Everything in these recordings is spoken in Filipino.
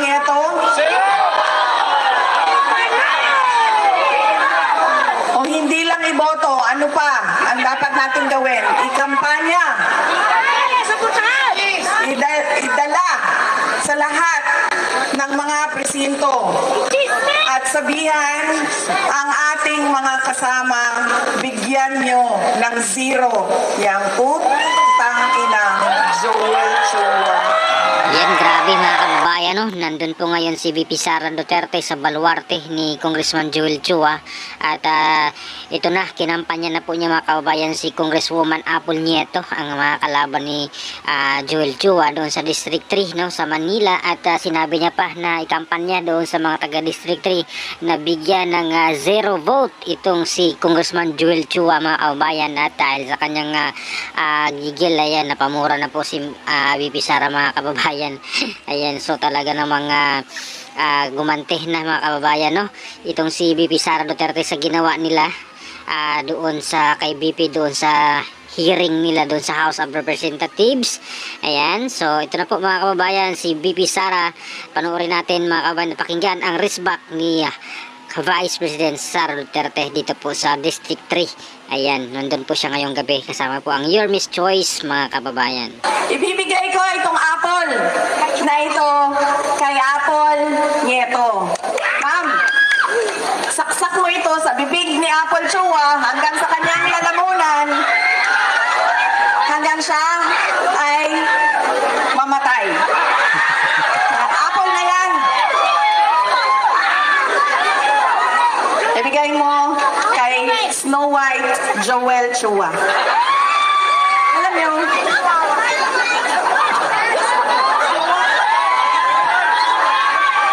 Nieto? O hindi lang iboto, ano pa ang dapat natin gawin? Ikampanya. Idala sa lahat ng mga presinto at sabihan ang ating mga kasama, bigyan nyo ng zero yang putang inang Joel Chua. Yan, grabe mga kababayan, no? Nandun po ngayon si VP Sara Duterte sa baluarte ni Congressman Joel Chua. At ito na, kinampanya na po niya mga kababayan si Congresswoman Apple Nieto, ang mga kalaban ni Joel Chua doon sa District 3, no, sa Manila. At sinabi niya pa na ikampanya doon sa mga taga District 3 na bigyan ng zero vote itong si Congressman Joel Chua mga kababayan. At dahil sa kanyang gigil, ayan, napamura na po si VP Sara mga kababayan. Ayan, so talaga namang gumante na mga kababayan, no, itong si VP Sara Duterte sa ginawa nila doon sa kay VP doon sa hearing nila doon sa House of Representatives. Ayan, so ito na po mga kababayan, si VP Sara. Panoorin natin mga kababayan, pakinggan ang resback ni Vice President Sara Duterte dito po sa District 3. Ayan, nandun po siya ngayong gabi kasama po ang Your Miss Choice mga kababayan. Ibibigay ko itong apple na ito kay Apple Nieto. Ma'am, saksak mo ito sa bibig ni Apple Chua hanggang sa kanyang lalamunan, hanggang siya ay mamatay. Apple na yan. Ibigay mo kay Snow White Joel Chua. Alam niyo,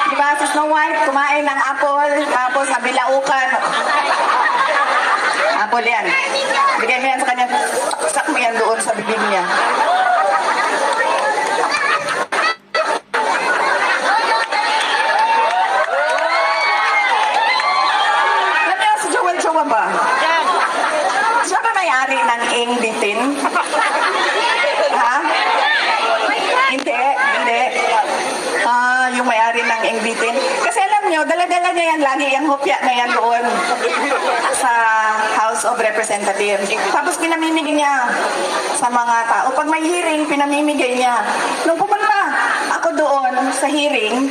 diba si Snow White kumain ng apple tapos nabilaukan. Apple yan. Bigay mo yan sa kanya. Sak mo yan doon sa bibig niya. Alam niyo si Joel Chua ba? Siya ba may-ari ng Ingbitin? Ha? Hindi. Yung may-ari ng Ingbitin. Kasi alam nyo, dala-dala niya yan lagi, yung hopya na yan doon sa House of Representatives. Tapos pinamimigay niya sa mga tao. Pag may hearing, pinamimigay niya. Nung pumunta ako doon sa hearing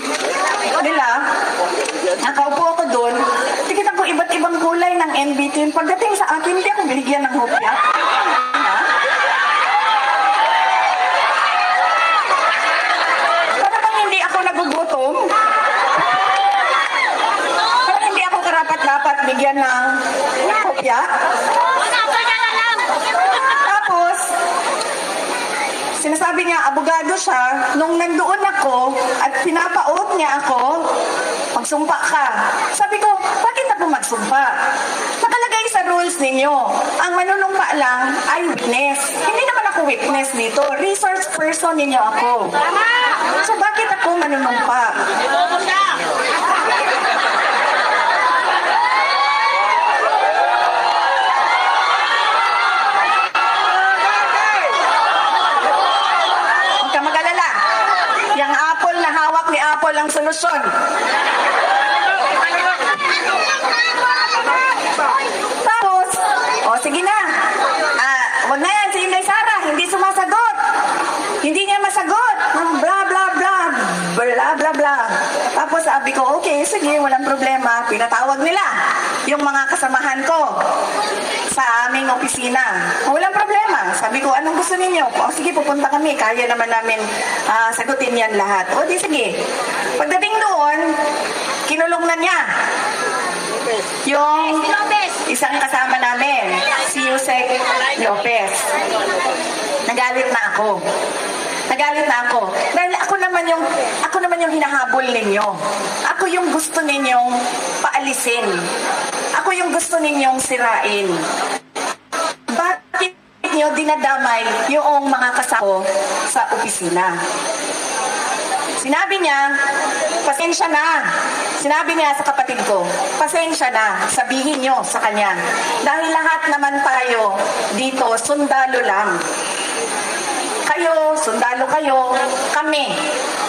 nila, nakaupo ako doon, tikitan ko iba't ibang kulay ng NBT. Pagdating sa akin, hindi ako binigyan ng hopya. Para bang hindi ako nagugutom? Para hindi ako karapat-dapat bigyan ng hopya? Tapos, sinasabi niya, abogado siya, nung nandoon ako at pinapaot niya ako, magsumpa ka. Sabi ko, bakit ako magsumpa? Nakalagay sa rules ninyo, ang manunumpa lang ay witness. Hindi naman ako witness dito, resource person ninyo ako. So bakit ako manunumpa? Yang apple na hawak ni Apple ang solusyon. Tapos, sige na. Wag na yan si Inday Sara, hindi sumasagot. Hindi niya masagot. Bla bla bla. Bla bla bla. Tapos sabi ko, okay, sige, walang problema. Pinatawag nila yung mga kasamahan ko sa aming opisina. Walang problema. Sabi ko, anong gusto ninyo? Sige, pupunta kami. Kaya naman namin sagutin yan lahat. Di sige. Pagdating doon, kinulong na niya yung isang kasama namin, si Yusek Lopez. Nagalit na ako. Dahil ako naman yung hinahabol ninyo. Ako yung gusto ninyong paalisin. Ako yung gusto ninyong sirain. Bakit nyo dinadamay yung mga kasako sa opisina? Sinabi niya, pasensya na. Sinabi niya sa kapatid ko, pasensya na, sabihin niyo sa kanya. Dahil lahat naman tayo dito, sundalo lang. Kayo, sundalo kayo, kami,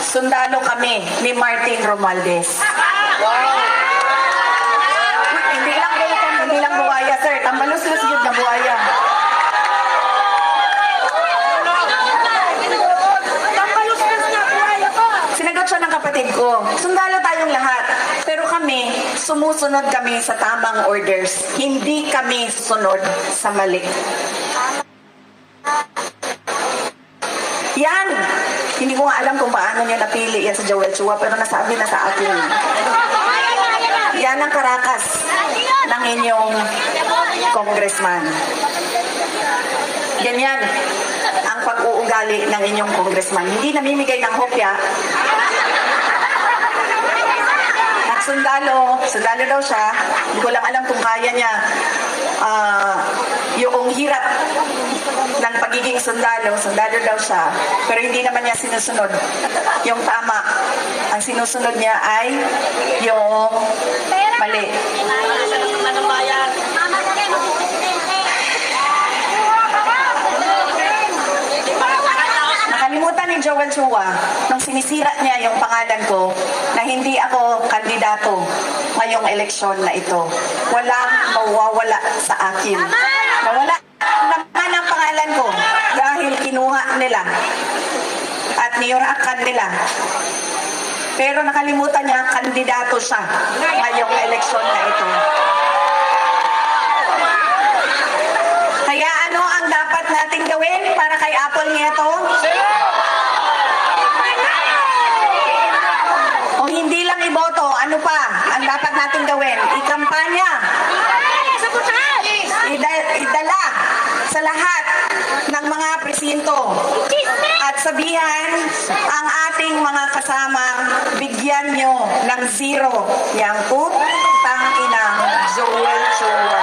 sundalo kami ni Martin Romualdez. Hindi lang buhaya, sir. Tambalus-lus yun na buhaya. Sinagot siya ng kapatid ko. Sundalo tayong lahat. Pero kami, sumusunod kami sa tamang orders. Hindi kami sunod sa mali. Yan! Hindi ko nga alam kung paano niya napili yan sa Joel Chua, pero nasabi na sa akin. Yan ang karakas ng inyong congressman. Ganyan ang pag-uugali ng inyong congressman. Hindi namimigay ng hopya. At sundalo daw siya. Hindi ko lang alam kung kaya niya yung hirap ng pagiging sundalo daw siya. Pero hindi naman niya sinusunod yung tama. Ang sinusunod niya ay yung mali. Nakalimutan ni Joel Chua nung sinisira niya yung pangalan ko na hindi ako kandidato ngayong eleksyon na ito. Walang mawawala sa akin. Nawala naman ang pangalan ko dahil kinuha nila at niyurakan nila. Pero nakalimutan niya, kandidato siya ngayong eleksyon na ito. Kaya ano ang dapat nating gawin para kay Apple Nieto? O hindi lang iboto, ano pa ang dapat nating gawin? Ikampanya. Idala sa lahat ng mga presinto at sabihan ang ating mga kasama, bigyan nyo ng 0 yang putang inang Joel Chua.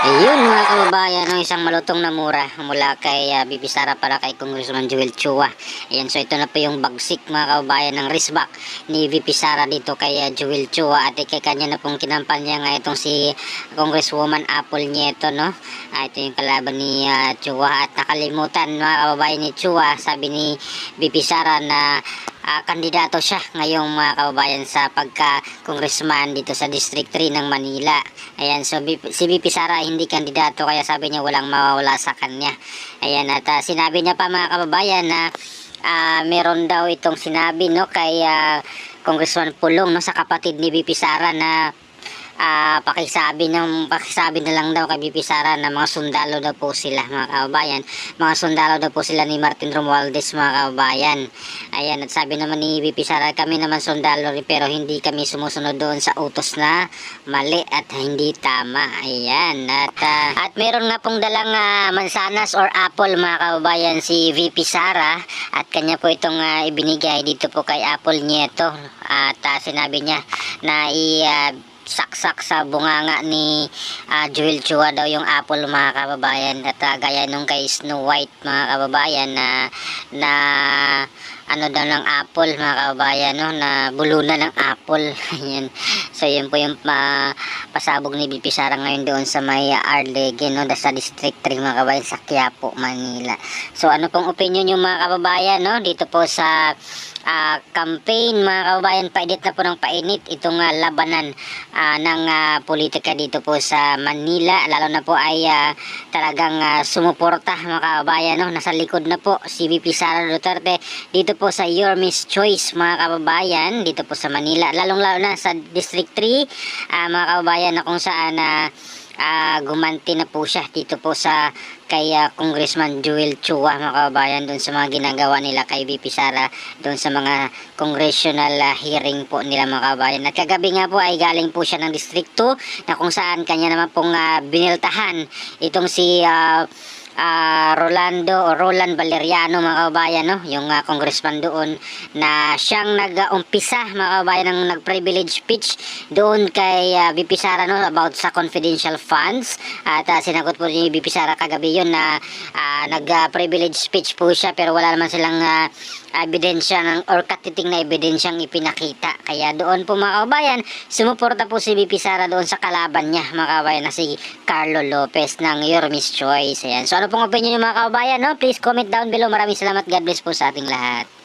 Ayun mga kababayan, ang isang malutong na mura mula kay VP Sara para kay Congressman Joel Chua. Ayan, so ito na po yung bagsik mga kababayan ng wristback ni VP Sara dito kay Joel Chua at kay kanya na pong kinampanya nga itong si Congresswoman Apple Nieto, no? Ito yung kalaban ni Chua at nakalimutan mga kababayan ni Chua, sabi ni VP Sara na kandidato siya ngayong mga kababayan sa pagka-congressman dito sa District 3 ng Manila. Ayan, so si VP Sara hindi kandidato kaya sabi niya walang mawawala sa kanya. Ayan, at sinabi niya pa mga kababayan na meron daw itong sinabi, no, kay Congressman Pulong, no, sa kapatid ni VP Sara na pakisabi na lang daw kay VP Sara na mga sundalo daw po sila mga kababayan. Mga sundalo daw po sila ni Martin Romualdez mga kababayan. Ayan, at sabi naman ni VP Sara, kami naman sundalo rin pero hindi kami sumusunod doon sa utos na mali at hindi tama. Ayan, at meron nga pong dalang mansanas or apple mga kababayan si VP Sara at kanya po itong ibinigay dito po kay Apple Nieto at sinabi niya na saksak sa bunganga ni Joel Chua daw yung apple mga kababayan at gaya nung kay Snow White mga kababayan na ano daw ng apple mga kababayan, no, na bulunan ng apple. Ayan. So yun po yung pasabog ni VP Sara ngayon doon sa may Arlegue, no, sa District 3 mga kababayan sa Quiapo, Manila. So ano pong opinion yung mga kababayan, no, dito po sa campaign mga kababayan? Painit na po ng painit itong labanan ng politika dito po sa Manila, lalo na po ay talagang sumuporta mga kababayan, no? Nasa likod na po si VP Sara Duterte dito po sa Your Miss Choice mga kababayan dito po sa Manila, lalong lalo na sa District 3 mga kababayan, na kung saan gumanti na po siya dito po sa kay Congressman Joel Chua mga kababayan doon sa mga ginagawa nila kay VP Sara doon sa mga congressional hearing po nila mga kababayan. At kagabi nga po ay galing po siya ng District 2 na kung saan kanya naman pong biniltahan itong si Roland Valeriano mga kababayan, no, yung congressman doon na siyang nag-umpisa mga kababayan ng nag-privilege speech doon kay VP Sara, no, about sa confidential funds at sinagot po ni VP Sara kagabi yun na nag-privilege speech po siya pero wala naman silang ebidensya or katiting na ebidensyang ipinakita. Kaya doon po mga kababayan, sumuporta po si VP Sara doon sa kalaban niya mga kababayan na si Carlo Lopez ng Yormes Choice. Ayan. So ano pong opinion niyo mga kababayan? No? Please comment down below. Maraming salamat. God bless po sa ating lahat.